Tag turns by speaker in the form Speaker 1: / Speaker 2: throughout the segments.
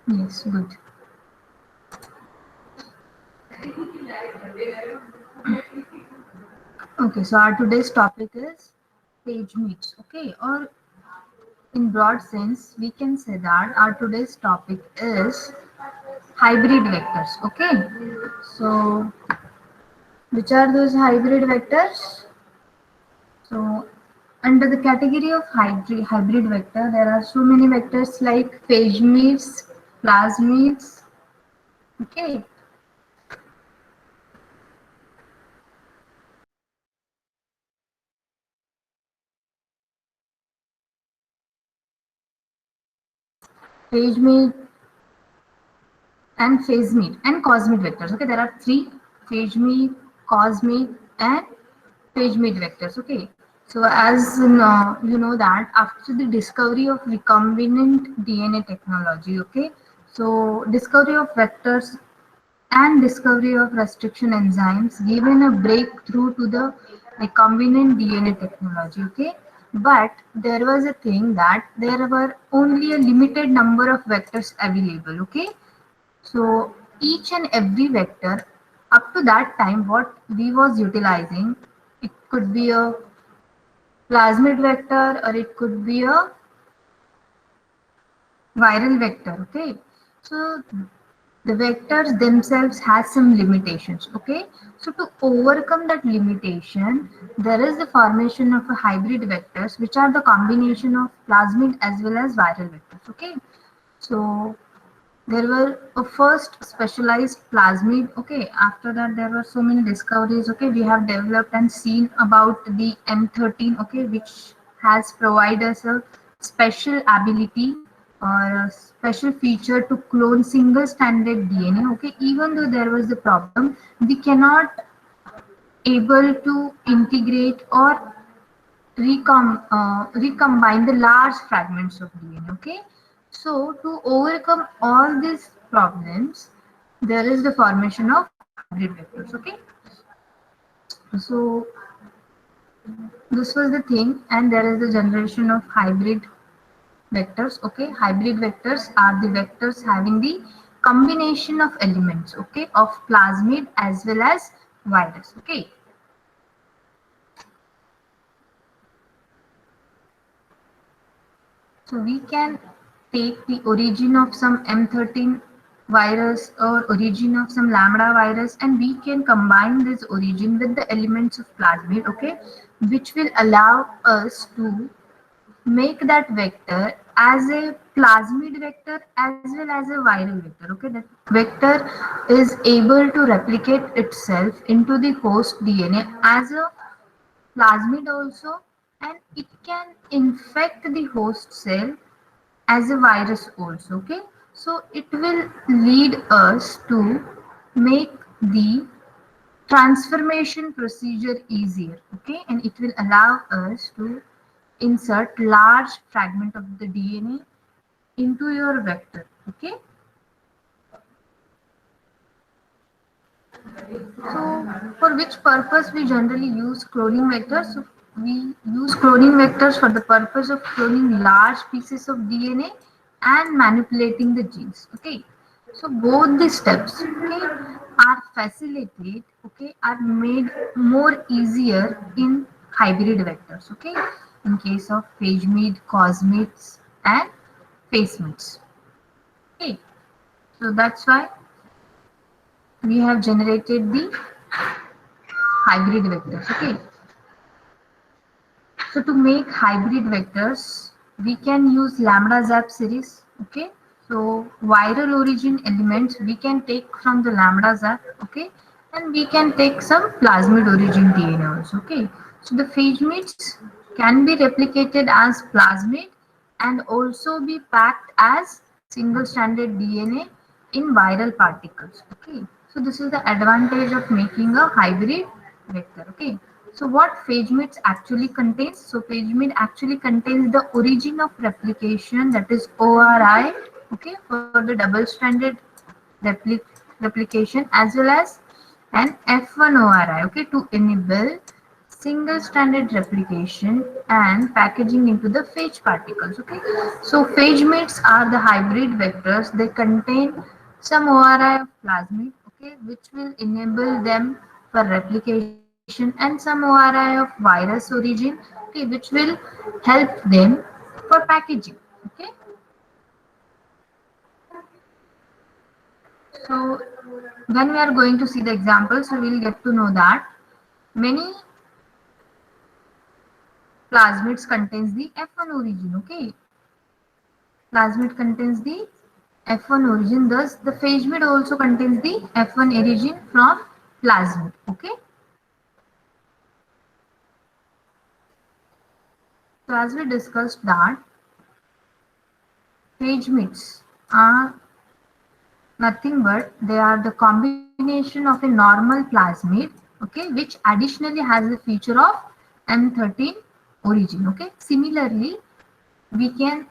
Speaker 1: Yes, good. Okay, so our today's topic is page meets. Okay, or in broad sense, we can say that our today's topic is hybrid vectors. Okay, so which are those hybrid vectors? So under the category of hybrid vector, there are so many vectors like page meets, plasmids. Okay, page meet and phase meet and cosmid vectors. Okay, there are three: phase meet, cosmid, and page meet vectors. Okay, so as you know that after the discovery of recombinant DNA technology, okay, so discovery of vectors and discovery of restriction enzymes given a breakthrough to the recombinant DNA technology. Okay, but there was a thing that there were only a limited number of vectors available. Okay, so each and every vector up to that time what we was utilizing, it could be a plasmid vector or it could be a viral vector. Okay, so the vectors themselves has some limitations. Okay, so to overcome that limitation, there is the formation of a hybrid vectors which are the combination of plasmid as well as viral vectors. Okay, so there were a first specialized plasmid. Okay, after that there were so many discoveries. Okay, we have developed and seen about the M13. Okay, which has provided us a special ability or a special feature to clone single stranded DNA. Okay, even though there was the problem, we cannot able to integrate or recombine the large fragments of DNA. Okay, so to overcome all these problems, there is the formation of hybrid vectors. Okay, so this was the thing, and there is the generation of hybrid vectors. Okay, hybrid vectors are the vectors having the combination of elements. Okay, of plasmid as well as virus. Okay, so we can take the origin of some M13 virus or origin of some lambda virus, and we can combine this origin with the elements of plasmid, okay, which will allow us to make that vector as a plasmid vector as well as a viral vector. Okay, that vector is able to replicate itself into the host DNA as a plasmid also, and it can infect the host cell as a virus also. Okay, so it will lead us to make the transformation procedure easier. Okay, and it will allow us to insert large fragment of the DNA into your vector. Okay, so for which purpose we generally use cloning vectors? So we use cloning vectors for the purpose of cloning large pieces of DNA and manipulating the genes. Okay, so both the steps, okay, are facilitate, okay, are made more easier in hybrid vectors. Okay, in case of pagemid, cosmids, and facemids. Okay, so that's why we have generated the hybrid vectors. Okay, so to make hybrid vectors, we can use lambda zap series. Okay, so viral origin elements we can take from the lambda zap. Okay, and we can take some plasmid origin DNA also. Okay, so the phagemids can be replicated as plasmid and also be packed as single stranded DNA in viral particles. Okay, so this is the advantage of making a hybrid vector. Okay, so what phagemid actually contains? So phagemid actually contains the origin of replication, that is ORI, okay, for the double stranded replication, as well as an F1 ORI, okay, to enable single-stranded replication and packaging into the phage particles. Okay, so phage mates are the hybrid vectors. They contain some ORI of plasmid, okay, which will enable them for replication, and some ORI of virus origin, okay, which will help them for packaging. Okay, so when we are going to see the examples, we will get to know that many plasmids contains the F1 origin. Okay, plasmid contains the F1 origin. Thus, the phagemid also contains the F1 origin from plasmid. Okay. So, as we discussed that phagemids are nothing but they are the combination of a normal plasmid, okay, which additionally has the feature of M13 origin. Okay. Similarly, we can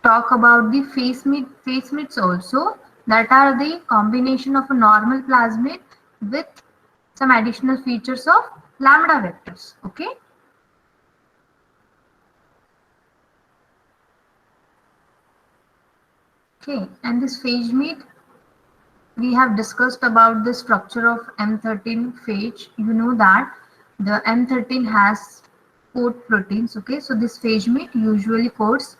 Speaker 1: talk about the phasemids also, that are the combination of a normal plasmid with some additional features of lambda vectors. Okay. Okay, and this phagemid, we have discussed about the structure of M13 phage. You know that the M13 has coat proteins. Okay, so this phagemid usually coats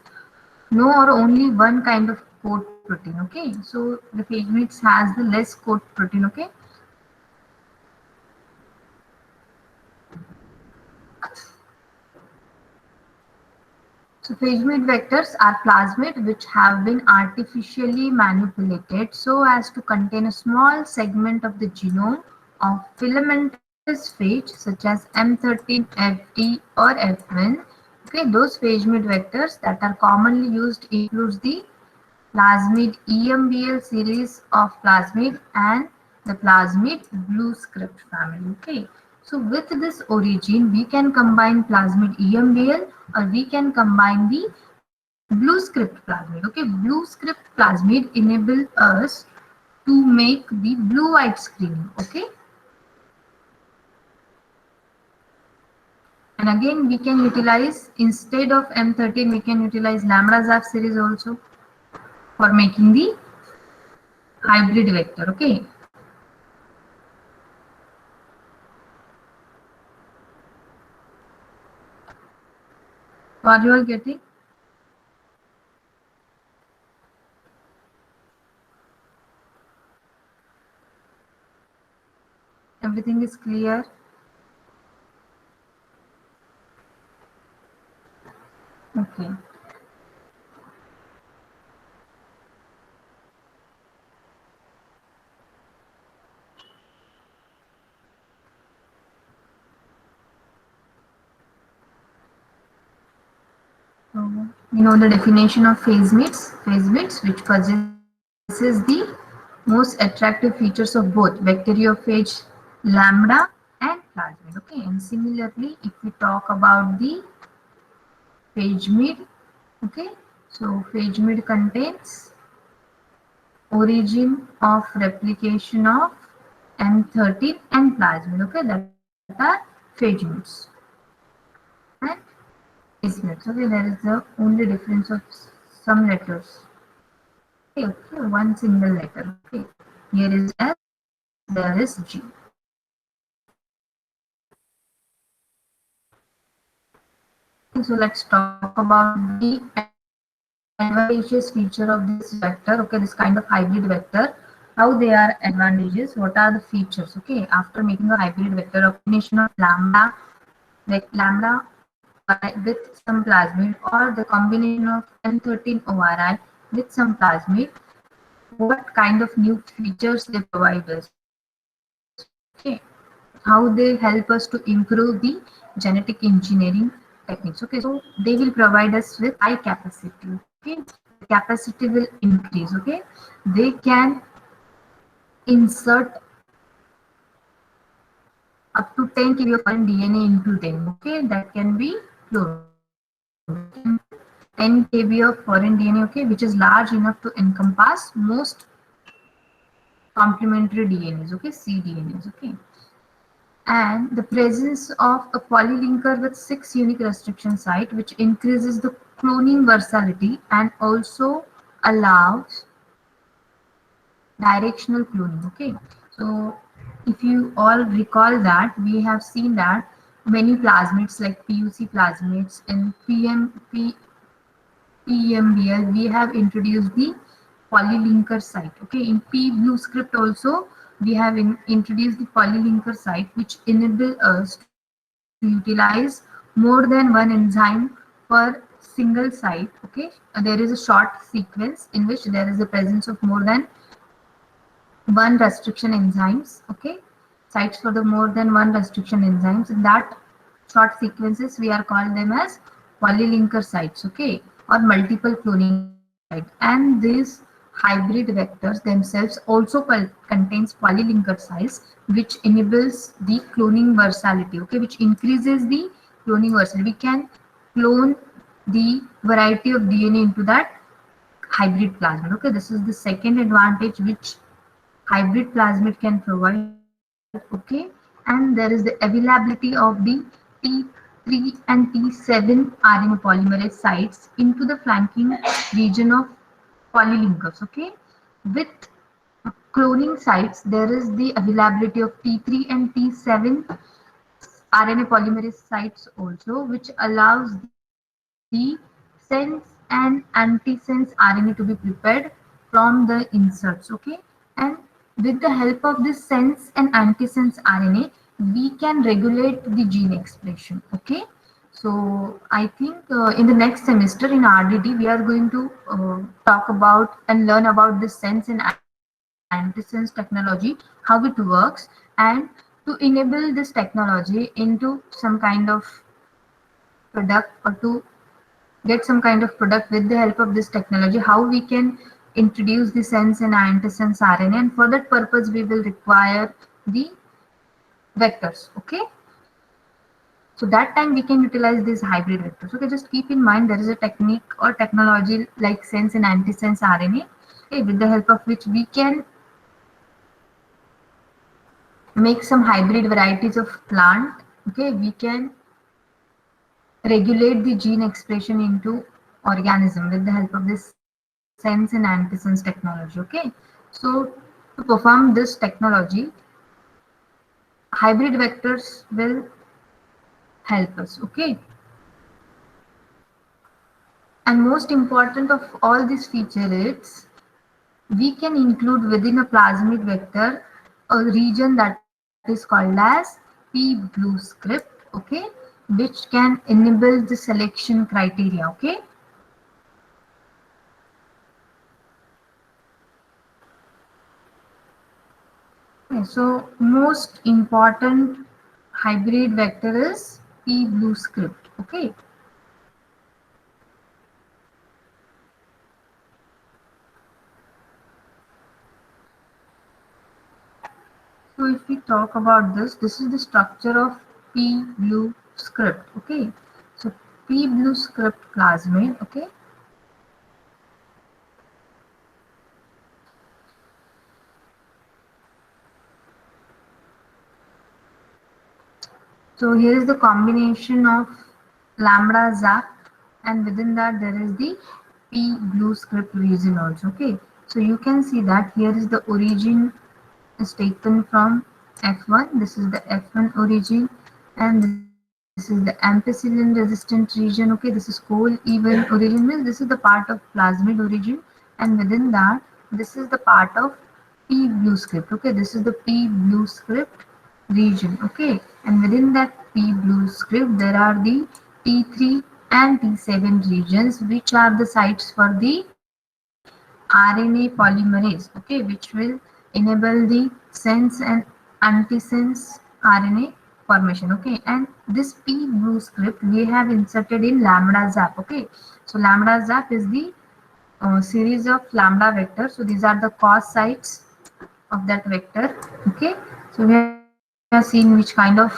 Speaker 1: no or only one kind of coat protein. Okay, so the phagemids has the less coat protein. Okay, so phagemid vectors are plasmid which have been artificially manipulated so as to contain a small segment of the genome of filamentous phage such as M13FD or F1. Okay, those phagemid vectors that are commonly used includes the plasmid EMBL series of plasmid and the plasmid blue script family. Okay, so with this origin we can combine plasmid EMBL or we can combine the blue script plasmid. Okay, blue script plasmid enable us to make the blue white screening. Okay, and again we can utilize, instead of M13 we can utilize lambda ZAF series also for making the hybrid vector. Okay, so are you all getting? Everything is clear? Okay. So you know the definition of phasemids which possesses the most attractive features of both bacteriophage lambda and plasmid. Okay, and similarly, if we talk about the phagemid, okay, so phagemid contains origin of replication of M13 and plasmid. Okay, that are phagemids and phasemid. Okay, there is the only difference of some letters. Okay, okay, one single letter. Okay, here is S, there is G. Okay, so let's talk about the advantageous feature of this vector. Okay, this kind of hybrid vector. How they are advantages? What are the features? Okay, after making a hybrid vector, a combination of lambda, like lambda with some plasmid, or the combination of M13 ORI with some plasmid, what kind of new features they provide us. Okay, how they help us to improve the genetic engineering techniques. Okay, so they will provide us with high capacity. Okay, the capacity will increase. Okay, they can insert up to 10 kb of foreign DNA into them. Okay, that can be cloned. Okay, 10 kb of foreign DNA. Okay, which is large enough to encompass most complementary DNAs. Okay, cDNAs. Okay, and the presence of a polylinker with 6 unique restriction site, which increases the cloning versatility and also allows directional cloning. Okay, so if you all recall that we have seen that many plasmids like PUC plasmids in PEMBL, we have introduced the polylinker site. Okay, in Blue script also we have introduced the polylinker site, which enable us to utilize more than one enzyme per single site. Okay, there is a short sequence in which there is a presence of more than one restriction enzymes. Okay, sites for the more than one restriction enzymes. In that short sequences, we are called them as polylinker sites. Okay, or multiple cloning site. And these hybrid vectors themselves also contains polylinker sites, which enables the cloning versatility. Okay, which increases the cloning versatility. We can clone the variety of DNA into that hybrid plasmid. Okay, this is the second advantage which hybrid plasmid can provide. Okay, and there is the availability of the T3 and T7 RNA polymerase sites into the flanking region of polylinkers. Okay, with cloning sites, there is the availability of T3 and T7 RNA polymerase sites also, which allows the sense and antisense RNA to be prepared from the inserts. Okay, and with the help of this sense and antisense RNA, we can regulate the gene expression. Okay, so I think in the next semester in RDD, we are going to talk about and learn about this sense and antisense technology, how it works, and to enable this technology into some kind of product, or to get some kind of product with the help of this technology, how we can introduce the sense and antisense RNA, and for that purpose we will require the vectors. Okay, so that time we can utilize these hybrid vectors. Okay, just keep in mind there is a technique or technology like sense and antisense RNA, okay, with the help of which we can make some hybrid varieties of plant. Okay, we can regulate the gene expression into organism with the help of this sense and antisense technology. Okay, so to perform this technology, hybrid vectors will help us. Okay, and most important of all these features, we can include within a plasmid vector a region that is called as P-blue script. Okay, which can enable the selection criteria. Okay, okay, so most important hybrid vector is P-blue script. Okay, so if we talk about this, this is the structure of P-blue script. Okay, so P-blue script plasmid. Okay, so here is the combination of lambda zap, and within that there is the P blue script region also. Okay, so you can see that here is the origin is taken from F1. This is the F1 origin, and this is the ampicillin resistant region. Okay, this is coal even origin, means this is the part of plasmid origin, and within that this is the part of P blue script. Okay, this is the P blue script region. Okay, and within that P blue script there are the T3 and T7 regions, which are the sites for the RNA polymerase. Okay, which will enable the sense and antisense RNA formation. Okay, and this P blue script we have inserted in lambda zap. Okay, so lambda zap is the series of lambda vectors. So these are the cos sites of that vector. Okay, so we have seen which kind of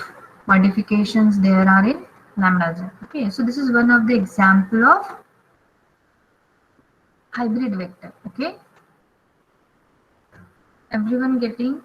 Speaker 1: modifications there are in lambda zap. Okay, so this is one of the example of hybrid vector. Okay, everyone getting?